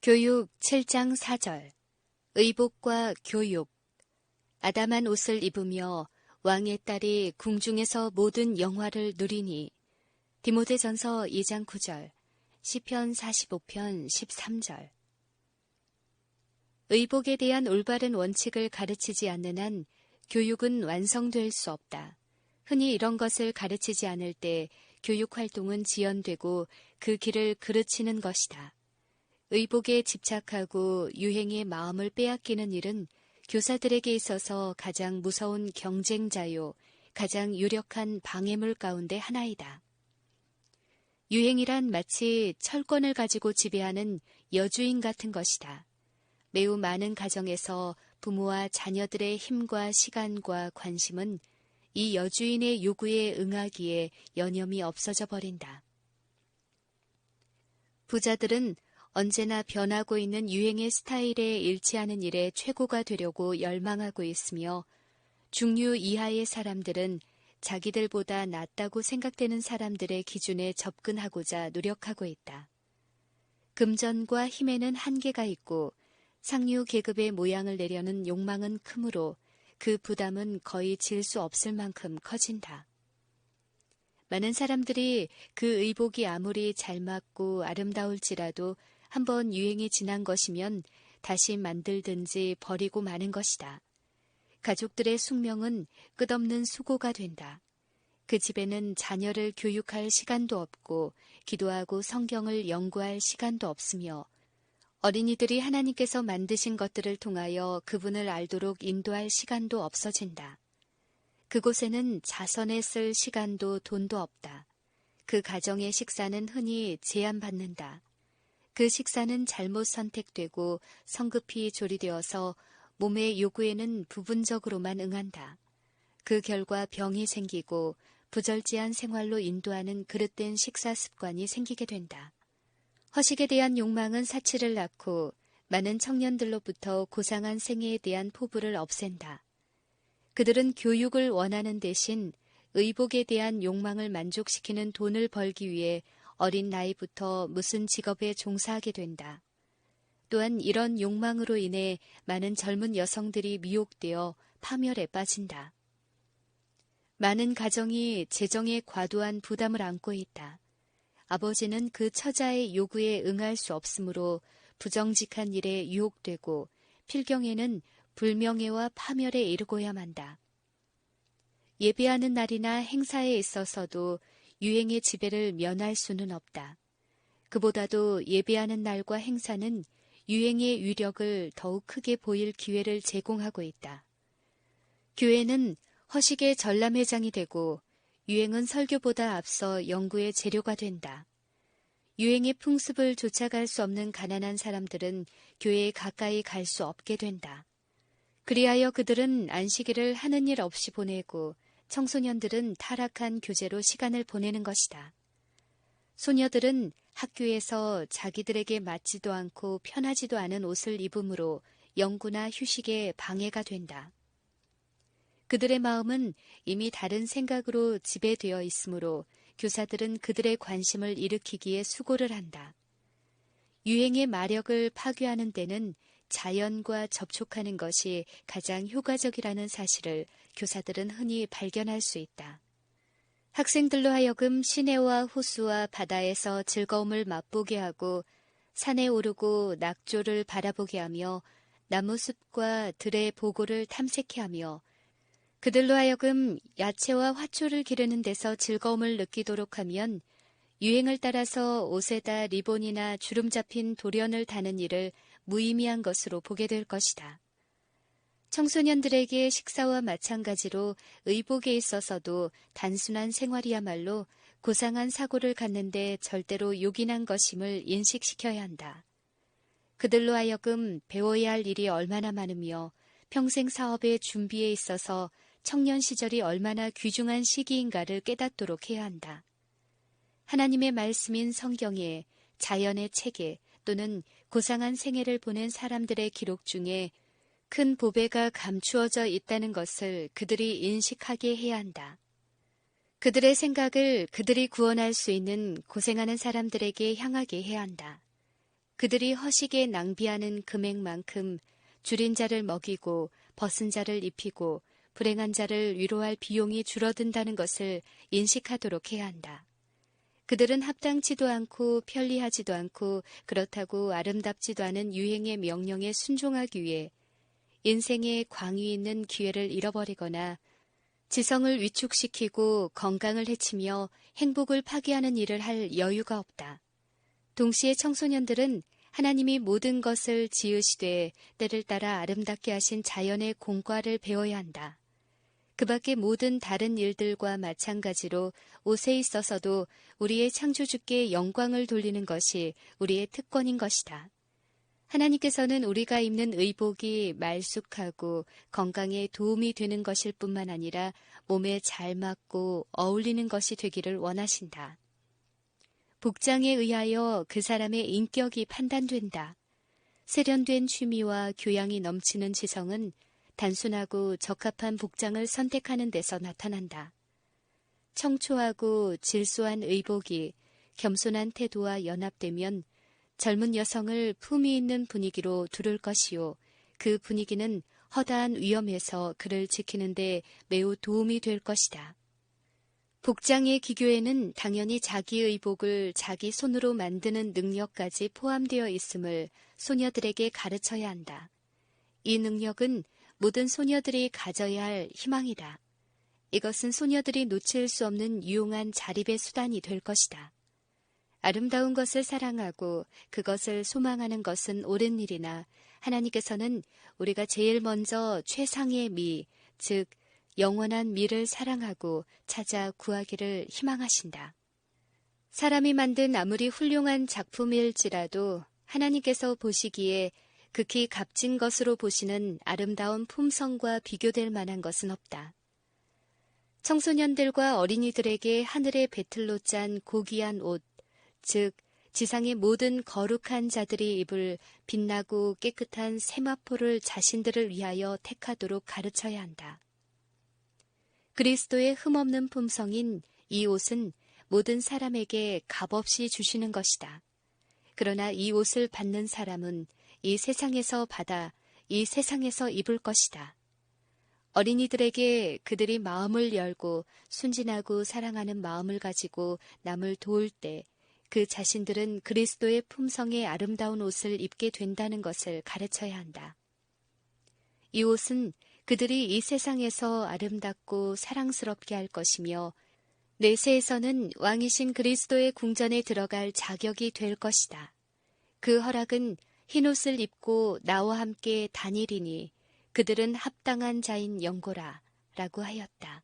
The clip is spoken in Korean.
교육 7장 4절 의복과 교육. 아담한 옷을 입으며 왕의 딸이 궁중에서 모든 영화를 누리니. 디모데전서 2장 9절, 시편 45편 13절. 의복에 대한 올바른 원칙을 가르치지 않는 한 교육은 완성될 수 없다. 흔히 이런 것을 가르치지 않을 때 교육 활동은 지연되고 그 길을 그르치는 것이다. 의복에 집착하고 유행의 마음을 빼앗기는 일은 교사들에게 있어서 가장 무서운 경쟁자요, 가장 유력한 방해물 가운데 하나이다. 유행이란 마치 철권을 가지고 지배하는 여주인 같은 것이다. 매우 많은 가정에서 부모와 자녀들의 힘과 시간과 관심은 이 여주인의 요구에 응하기에 여념이 없어져 버린다. 부자들은 언제나 변하고 있는 유행의 스타일에 일치하는 일에 최고가 되려고 열망하고 있으며, 중류 이하의 사람들은 자기들보다 낫다고 생각되는 사람들의 기준에 접근하고자 노력하고 있다. 금전과 힘에는 한계가 있고 상류 계급의 모양을 내려는 욕망은 크므로 그 부담은 거의 질 수 없을 만큼 커진다. 많은 사람들이 그 의복이 아무리 잘 맞고 아름다울지라도 한번 유행이 지난 것이면 다시 만들든지 버리고 마는 것이다. 가족들의 숙명은 끝없는 수고가 된다. 그 집에는 자녀를 교육할 시간도 없고 기도하고 성경을 연구할 시간도 없으며, 어린이들이 하나님께서 만드신 것들을 통하여 그분을 알도록 인도할 시간도 없어진다. 그곳에는 자선에 쓸 시간도 돈도 없다. 그 가정의 식사는 흔히 제한받는다. 그 식사는 잘못 선택되고 성급히 조리되어서 몸의 요구에는 부분적으로만 응한다. 그 결과 병이 생기고 부절제한 생활로 인도하는 그릇된 식사 습관이 생기게 된다. 허식에 대한 욕망은 사치를 낳고 많은 청년들로부터 고상한 생애에 대한 포부를 없앤다. 그들은 교육을 원하는 대신 의복에 대한 욕망을 만족시키는 돈을 벌기 위해 어린 나이부터 무슨 직업에 종사하게 된다. 또한 이런 욕망으로 인해 많은 젊은 여성들이 미혹되어 파멸에 빠진다. 많은 가정이 재정에 과도한 부담을 안고 있다. 아버지는 그 처자의 요구에 응할 수 없으므로 부정직한 일에 유혹되고 필경에는 불명예와 파멸에 이르고야 만다. 예배하는 날이나 행사에 있어서도 유행의 지배를 면할 수는 없다. 그보다도 예배하는 날과 행사는 유행의 위력을 더욱 크게 보일 기회를 제공하고 있다. 교회는 허식의 전람회장이 되고 유행은 설교보다 앞서 연구의 재료가 된다. 유행의 풍습을 쫓아갈 수 없는 가난한 사람들은 교회에 가까이 갈 수 없게 된다. 그리하여 그들은 안식일을 하는 일 없이 보내고 청소년들은 타락한 교제로 시간을 보내는 것이다. 소녀들은 학교에서 자기들에게 맞지도 않고 편하지도 않은 옷을 입음으로 연구나 휴식에 방해가 된다. 그들의 마음은 이미 다른 생각으로 지배되어 있으므로 교사들은 그들의 관심을 일으키기에 수고를 한다. 유행의 마력을 파괴하는 데는 자연과 접촉하는 것이 가장 효과적이라는 사실을 교사들은 흔히 발견할 수 있다. 학생들로 하여금 시내와 호수와 바다에서 즐거움을 맛보게 하고 산에 오르고 낙조를 바라보게 하며 나무숲과 들의 보고를 탐색해 하며 그들로 하여금 야채와 화초를 기르는 데서 즐거움을 느끼도록 하면 유행을 따라서 옷에다 리본이나 주름 잡힌 돌연을 다는 일을 무의미한 것으로 보게 될 것이다. 청소년들에게 식사와 마찬가지로 의복에 있어서도 단순한 생활이야말로 고상한 사고를 갖는데 절대로 요긴한 것임을 인식시켜야 한다. 그들로 하여금 배워야 할 일이 얼마나 많으며 평생 사업의 준비에 있어서 청년 시절이 얼마나 귀중한 시기인가를 깨닫도록 해야 한다. 하나님의 말씀인 성경에 자연의 체계 또는 고상한 생애를 보낸 사람들의 기록 중에 큰 보배가 감추어져 있다는 것을 그들이 인식하게 해야 한다. 그들의 생각을 그들이 구원할 수 있는 고생하는 사람들에게 향하게 해야 한다. 그들이 허식에 낭비하는 금액만큼 줄인 자를 먹이고 벗은 자를 입히고 불행한 자를 위로할 비용이 줄어든다는 것을 인식하도록 해야 한다. 그들은 합당치도 않고 편리하지도 않고 그렇다고 아름답지도 않은 유행의 명령에 순종하기 위해 인생에 광이 있는 기회를 잃어버리거나 지성을 위축시키고 건강을 해치며 행복을 파괴하는 일을 할 여유가 없다. 동시에 청소년들은 하나님이 모든 것을 지으시되 때를 따라 아름답게 하신 자연의 공과를 배워야 한다. 그 밖의 모든 다른 일들과 마찬가지로 옷에 있어서도 우리의 창조주께 영광을 돌리는 것이 우리의 특권인 것이다. 하나님께서는 우리가 입는 의복이 말쑥하고 건강에 도움이 되는 것일 뿐만 아니라 몸에 잘 맞고 어울리는 것이 되기를 원하신다. 복장에 의하여 그 사람의 인격이 판단된다. 세련된 취미와 교양이 넘치는 지성은 단순하고 적합한 복장을 선택하는 데서 나타난다. 청초하고 질소한 의복이 겸손한 태도와 연합되면 젊은 여성을 품위 있는 분위기로 두를 것이요. 그 분위기는 허다한 위험에서 그를 지키는 데 매우 도움이 될 것이다. 복장의 기교에는 당연히 자기 의복을 자기 손으로 만드는 능력까지 포함되어 있음을 소녀들에게 가르쳐야 한다. 이 능력은 모든 소녀들이 가져야 할 희망이다. 이것은 소녀들이 놓칠 수 없는 유용한 자립의 수단이 될 것이다. 아름다운 것을 사랑하고 그것을 소망하는 것은 옳은 일이나 하나님께서는 우리가 제일 먼저 최상의 미, 즉 영원한 미를 사랑하고 찾아 구하기를 희망하신다. 사람이 만든 아무리 훌륭한 작품일지라도 하나님께서 보시기에 극히 값진 것으로 보시는 아름다운 품성과 비교될 만한 것은 없다. 청소년들과 어린이들에게 하늘의 배틀로 짠 고귀한 옷, 즉 지상의 모든 거룩한 자들이 입을 빛나고 깨끗한 세마포를 자신들을 위하여 택하도록 가르쳐야 한다. 그리스도의 흠없는 품성인 이 옷은 모든 사람에게 값없이 주시는 것이다. 그러나 이 옷을 받는 사람은 이 세상에서 받아 이 세상에서 입을 것이다. 어린이들에게 그들이 마음을 열고 순진하고 사랑하는 마음을 가지고 남을 도울 때 그 자신들은 그리스도의 품성의 아름다운 옷을 입게 된다는 것을 가르쳐야 한다. 이 옷은 그들이 이 세상에서 아름답고 사랑스럽게 할 것이며 내세에서는 왕이신 그리스도의 궁전에 들어갈 자격이 될 것이다. 그 허락은 흰옷을 입고 나와 함께 다니리니 그들은 합당한 자인 영고라 라고 하였다.